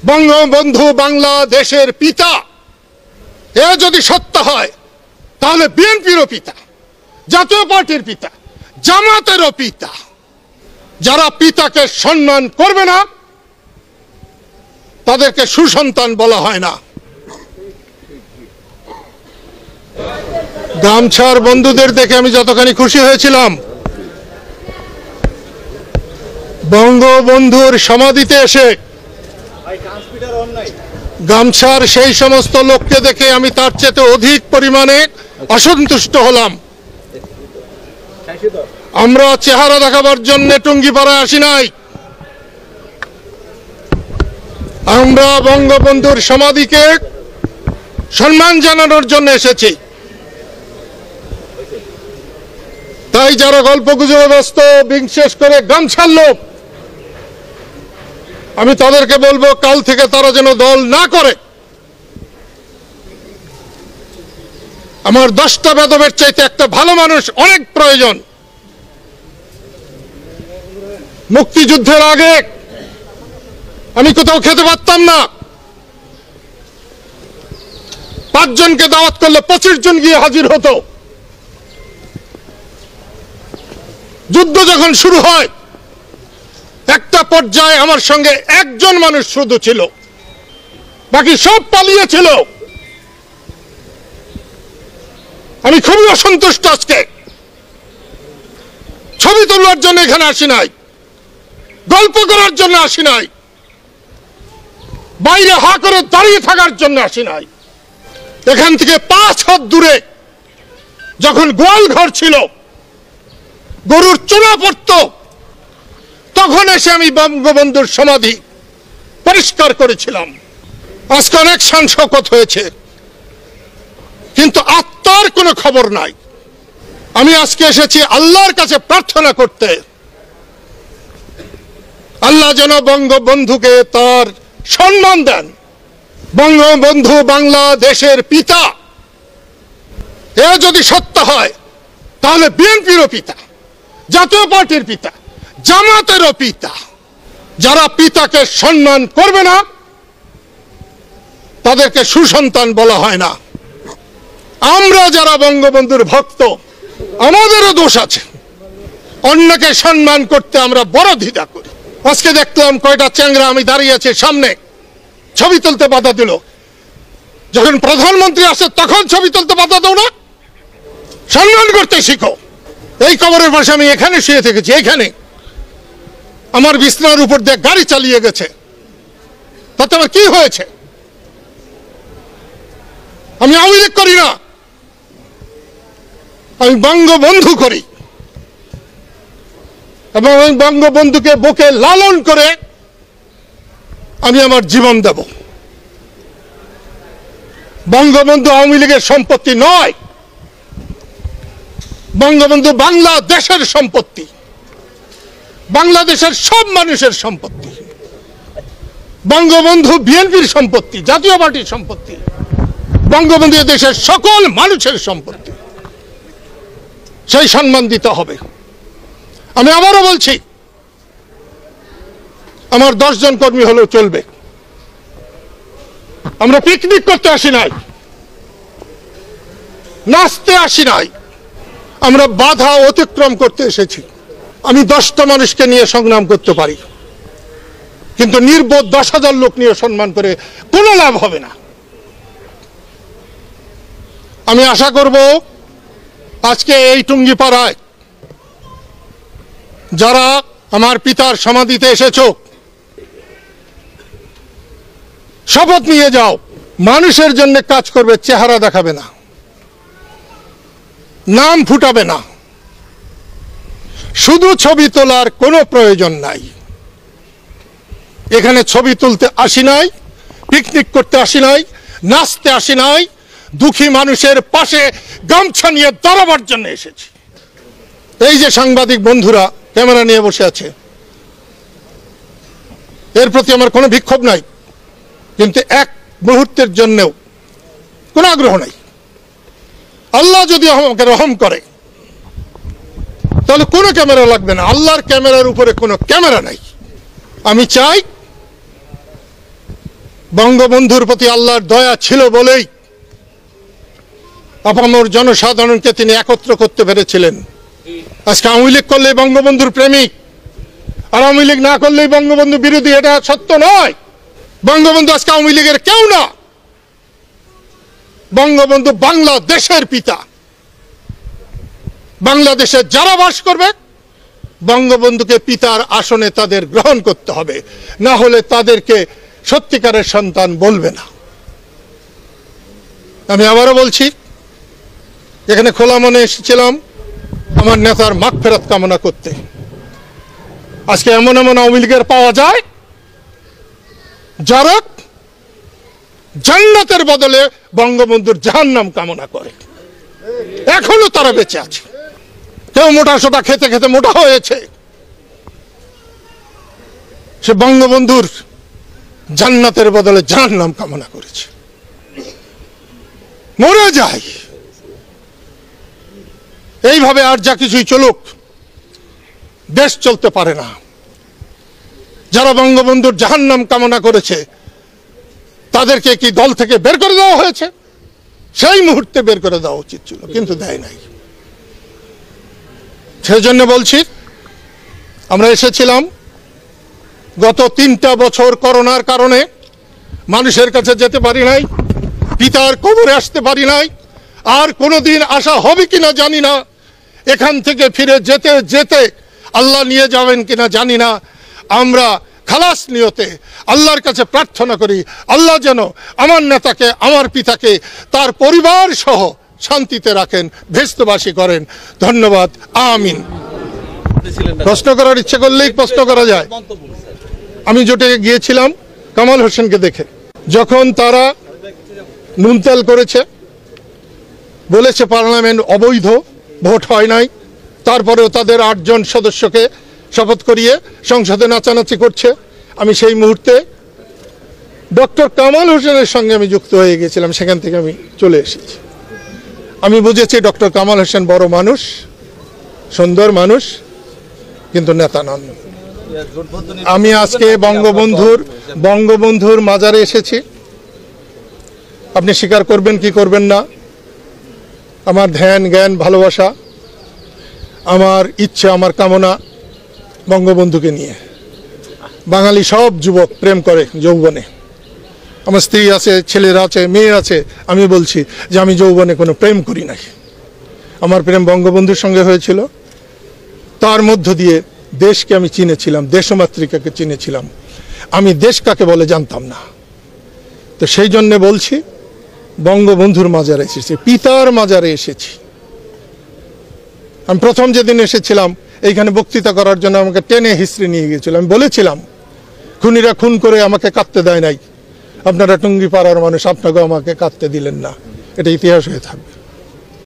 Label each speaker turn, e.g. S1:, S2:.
S1: বঙ্গবন্ধু বাংলাদেশের পিতা, এ যদি সত্য হয় তাহলে বিএনপিরও পিতা, জাতীয় পার্টির পিতা, জামাতেরও পিতা। যারা পিতাকে সম্মান করবে না তাদেরকে সুসন্তান বলা হয় না। গামছার বন্ধুদের দেখে আমি যতখানি খুশি হয়েছিলাম, বঙ্গবন্ধুর সমাধিতে এসে গামছার সেই সমস্ত লোককে দেখে আমি তার চেয়ে অধিক পরিমাণে অসন্তুষ্ট হলাম। আমরা চেহারা দেখাবার জন্য টুঙ্গিপাড়ায় আসি নাই, আমরা বঙ্গবন্ধুর সমাধিকে সম্মান জানানোর জন্য এসেছি। তাই যারা গল্প গুজবে ব্যস্ত, বিশেষ করে গামছার লোক, আমি তাদেরকে বলবো কাল থেকে তারা যেন দল না করে। আমার 10টা বেদবের চাইতে একটা ভালো মানুষ অনেক প্রয়োজন। মুক্তিযুদ্ধের আগে আমি কোথাও খেতে পারতাম না, 5 জনকে দাওয়াত করলে 25 জন গিয়ে হাজির হতো। যুদ্ধ যখন শুরু হয় একটা পর্যায়ে আমার সঙ্গে 1 জন মানুষ শুধু ছিল, বাকি সব পালিয়েছিল। আমি খুবই অসন্তুষ্ট। আজকে ছবি তোলার জন্য এখানে আসি নাই, গল্প করার জন্য আসি নাই, বাইরে হা করে দাঁড়িয়ে থাকার জন্য আসি নাই। এখান থেকে 5 হাত দূরে যখন গোয়াল ঘর ছিল, গরুর চুনা পড়ত, তখন এসে আমি বঙ্গবন্ধুর সমাধি পরিষ্কার করেছিলাম। আজকে অনেক শান শওকত হয়েছে, কিন্তু আত্মার কোনো খবর নাই। আমি আজকে এসেছি আল্লাহর কাছে প্রার্থনা করতে, আল্লাহ যেন বঙ্গবন্ধুকে তার সম্মান দেন। বঙ্গবন্ধু বাংলাদেশের পিতা, এ যদি সত্য হয় তাহলে বিএনপিরও পিতা, জাতীয় পার্টির পিতা, জামাতেরও পিতা। যারা পিতাকে সম্মান করবে না তাদেরকে সুসন্তান বলা হয় না। আমরা যারা বঙ্গবন্ধুর ভক্ত, আমাদেরও দোষ আছে, অন্যকে সম্মান করতে আমরা বড় দ্বিধা করি। আজকে দেখলাম কয়টা চ্যাংরা আমি দাঁড়িয়ে আছি সামনে, ছবি তুলতে বাধা দিল। যখন প্রধানমন্ত্রী আসে তখন ছবি তুলতে বাধা দাও না, সম্মান করতে শিখো। এই কবরের পাশে আমি এখানে শুয়ে থেকেছি, এখানে আমার বিছানার উপর দিয়ে গাড়ি চালিয়ে গেছে, তাতে আমার কি হয়েছে? আমি আওয়ামী লীগ করি না, আমি বঙ্গবন্ধু করি, এবং আমি বঙ্গবন্ধুকে বুকে লালন করে আমি আমার জীবন দেব। বঙ্গবন্ধু আওয়ামী লীগের সম্পত্তি নয়, বঙ্গবন্ধু বাংলাদেশের সম্পত্তি, বাংলাদেশের সব মানুষের সম্পত্তি। বঙ্গবন্ধু বিএনপির সম্পত্তি, জাতীয় পার্টির সম্পত্তি, বঙ্গবন্ধু দেশের সকল মানুষের সম্পত্তি। সেই সম্মান দিতে হবে। আমি আবারও বলছি, আমার 10 জন কর্মী হলেও চলবে। আমরা পিকনিক করতে আসি নাই, নাচতে আসি নাই, আমরা বাধা অতিক্রম করতে এসেছি। আমি 10টা মানুষকে নিয়ে সংগ্রাম করতে পারি, কিন্তু নির্বোধ 10,000 লোক নিয়ে সম্মান করে কোনো লাভ হবে না। আমি আশা করব আজকে এই টুঙ্গিপাড়ায় যারা আমার পিতার সমাধিতে এসেছো, শপথ নিয়ে যাও, মানুষের জন্য কাজ করবে, চেহারা দেখাবে না, নাম ফুটাবে না। শুধু ছবি তোলার কোনো প্রয়োজন নাই। এখানে ছবি তুলতে আসি নাই, পিকনিক করতে আসি নাই, নাচতে আসি নাই, দুঃখী মানুষের পাশে গামছা নিয়ে দাঁড়াবার জন্য এসেছি। এই যে সাংবাদিক বন্ধুরা ক্যামেরা নিয়ে বসে আছে, এর প্রতি আমার কোনো বিক্ষোভ নাই, কিন্তু এক মুহূর্তের জন্যও কোনো আগ্রহ নাই। আল্লাহ যদি আমাকে রহম করে তাহলে কোনো ক্যামেরা লাগবে না। আল্লাহর ক্যামেরার উপরে কোনো ক্যামেরা নাই। আমি চাই বঙ্গবন্ধুর প্রতি আল্লাহর দয়া ছিল বলেই আপামর জনসাধারণকে তিনি একত্র করতে পেরেছিলেন। আজকে আওয়ামী লীগ করলেই বঙ্গবন্ধুর প্রেমিক, আর আওয়ামী লীগ না করলেই বঙ্গবন্ধু বিরোধী, এটা সত্য নয়। বঙ্গবন্ধু আজকে আওয়ামী লীগের কেউ না, বঙ্গবন্ধু বাংলাদেশের পিতা। বাংলাদেশে যারা বাস করবে বঙ্গবন্ধুকে পিতার আসনে তাদের গ্রহণ করতে হবে, না হলে তাদেরকে সত্যিকারের সন্তান বলবে না। আমি আবারও বলছি, এখানে খোলা মনে এসেছিলাম আমার নেতার মাগফিরাত কামনা করতে। আজকে এমন এমন আওয়ামী লীগের পাওয়া যায় যারা জান্নাতের বদলে বঙ্গবন্ধুর জাহান্নাম কামনা করে, এখনো তারা বেঁচে আছে। কেউ মোটা সোটা খেতে খেতে মোটা হয়েছে, সে বঙ্গবন্ধুর জান্নাতের বদলে জাহান্নাম কামনা করেছে। মরে যায়। এইভাবে আর যা কিছুই চলুক, দেশ চলতে পারে না। যারা বঙ্গবন্ধুর জাহান্নাম কামনা করেছে তাদেরকে কি দল থেকে বের করে দেওয়া হয়েছে? সেই মুহূর্তে বের করে দেওয়া উচিত ছিল, কিন্তু দেয় নাই। সেই জন্য বলছি, আমরা এসেছিলাম গত 3টা বছর করোনার কারণে মানুষের কাছে যেতে পারি নাই, পিতার কবরে আসতে পারি নাই, আর কোনোদিন আসা হবে কিনা জানি না। এখান থেকে ফিরে যেতে যেতে আল্লাহ নিয়ে যাবেন কিনা জানি না। আমরা খালাস নিয়তে আল্লাহর কাছে প্রার্থনা করি, আল্লাহ যেন আমার নেতাকে, আমার পিতাকে, তার পরিবার সহ শান্তিতে রাখেন, ভেস্টবাসী করেন। ধন্যবাদ, আমিন। প্রশ্ন করার ইচ্ছে করলেই প্রশ্ন করা যায়। আমি জোটে গিয়েছিলাম কামাল হোসেনকে দেখে, যখন তারা নুনতেল করেছে, বলেছে পার্লামেন্ট অবৈধ, ভোট হয় নাই, তারপরেও তাদের 8 জন সদস্যকে শপথ করিয়ে সংসদে নাচানাচি করছে। আমি সেই মুহূর্তে ডক্টর কামাল হোসেনের সঙ্গে আমি যুক্ত হয়ে গেছিলাম, সেখান থেকে আমি চলে এসেছি। আমি বুঝেছি ডক্টর কামাল হোসেন বড় মানুষ, সুন্দর মানুষ, কিন্তু নেতা নন। আমি আজকে বঙ্গবন্ধুর মাজারে এসেছি। আপনি স্বীকার করবেন কি করবেন না, আমার ধ্যান, জ্ঞান, ভালোবাসা, আমার ইচ্ছা, আমার কামনা বঙ্গবন্ধুকে নিয়ে। বাঙালি সব যুবক প্রেম করে যৌবনে। আমার স্ত্রী আছে, ছেলেরা আছে, মেয়ে আছে। আমি বলছি যে আমি যৌবনে কোনো প্রেম করি নাই। আমার প্রেম বঙ্গবন্ধুর সঙ্গে হয়েছিল। তার মধ্য দিয়ে দেশকে আমি চিনেছিলাম, দেশমাতৃকাকে চিনেছিলাম। আমি দেশ কাকে বলে জানতাম না। তো সেই জন্য বলছি, বঙ্গবন্ধুর মাজারে এসেছি, পিতার মাজারে এসেছি। আমি প্রথম যেদিন এসেছিলাম এইখানে বক্তৃতা করার জন্য আমাকে টেনে হিস্ট্রি নিয়ে গিয়েছিল। আমি বলেছিলাম, খুনিরা খুন করে আমাকে কাঁদতে দেয় নাই, আপনারা টুঙ্গি পাড়ার মানুষ, আপনাকেও আমাকে কাঁদতে দিলেন না। এটা ইতিহাস হয়ে থাকবে।